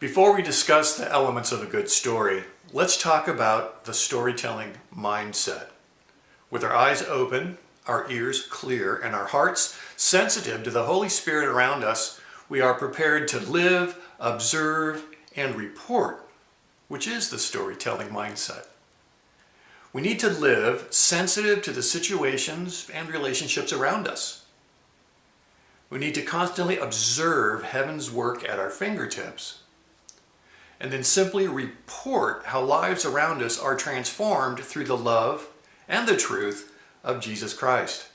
Before we discuss the elements of a good story, let's talk about the storytelling mindset. With our eyes open, our ears clear, and our hearts sensitive to the Holy Spirit around us, we are prepared to live, observe, and report, which is the storytelling mindset. We need to live sensitive to the situations and relationships around us. We need to constantly observe heaven's work at our fingertips, and then simply report how lives around us are transformed through the love and the truth of Jesus Christ.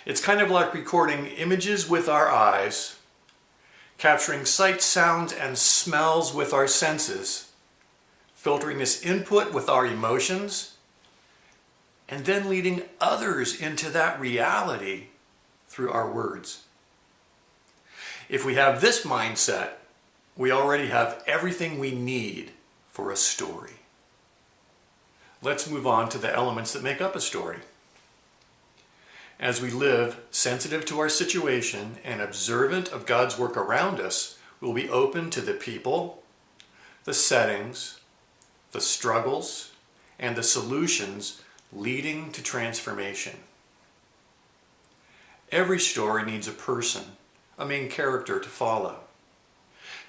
It's kind of like recording images with our eyes, capturing sights, sounds, and smells with our senses, filtering this input with our emotions, and then leading others into that reality through our words. If we have this mindset, we already have everything we need for a story. Let's move on to the elements that make up a story. As we live sensitive to our situation and observant of God's work around us, we'll be open to the people, the settings, the struggles, and the solutions leading to transformation. Every story needs a person, a main character to follow.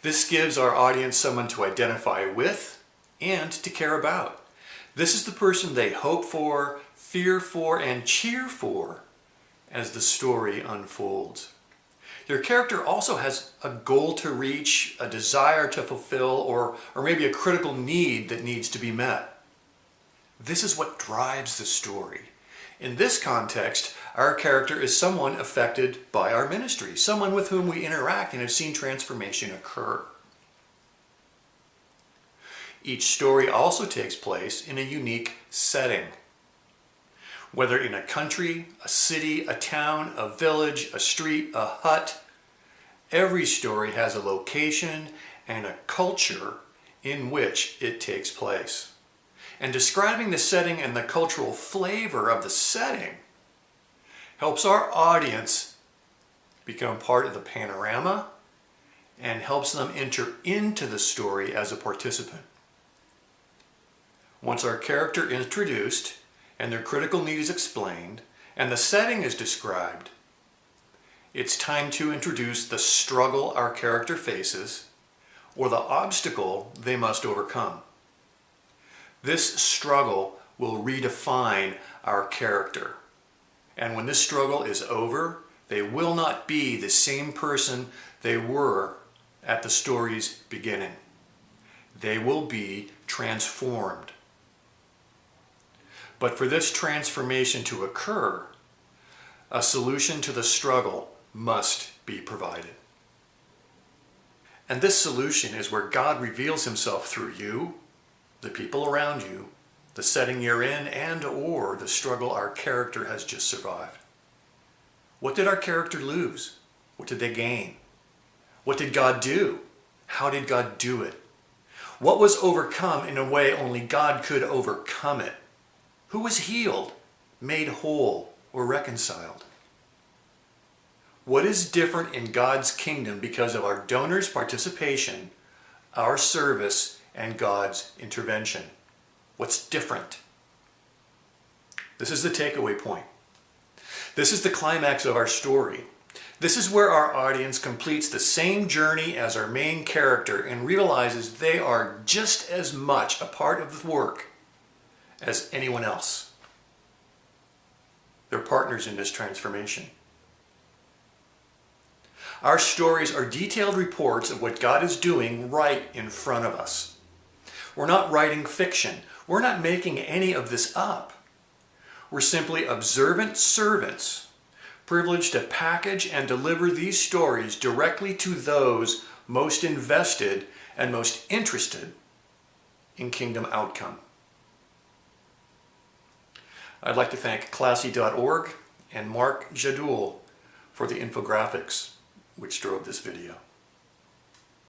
This gives our audience someone to identify with and to care about. This is the person they hope for, fear for, and cheer for as the story unfolds. Your character also has a goal to reach, a desire to fulfill, or maybe a critical need that needs to be met. This is what drives the story. In this context, our character is someone affected by our ministry, someone with whom we interact and have seen transformation occur. Each story also takes place in a unique setting. Whether in a country, a city, a town, a village, a street, a hut, every story has a location and a culture in which it takes place. And describing the setting and the cultural flavor of the setting helps our audience become part of the panorama and helps them enter into the story as a participant. Once our character is introduced and their critical need is explained and the setting is described, it's time to introduce the struggle our character faces or the obstacle they must overcome. This struggle will redefine our character. And when this struggle is over, they will not be the same person they were at the story's beginning. They will be transformed. But for this transformation to occur, a solution to the struggle must be provided. And this solution is where God reveals himself through you, the people around you, the setting you're in, and/or the struggle our character has just survived. What did our character lose? What did they gain? What did God do? How did God do it? What was overcome in a way only God could overcome it? Who was healed, made whole, or reconciled? What is different in God's kingdom because of our donors' participation, our service, and God's intervention? What's different? This is the takeaway point. This is the climax of our story. This is where our audience completes the same journey as our main character and realizes they are just as much a part of the work as anyone else. They're partners in this transformation. Our stories are detailed reports of what God is doing right in front of us. We're not writing fiction. We're not making any of this up. We're simply observant servants, privileged to package and deliver these stories directly to those most invested and most interested in kingdom outcome. I'd like to thank Classy.org and Mark Jadul for the infographics which drove this video.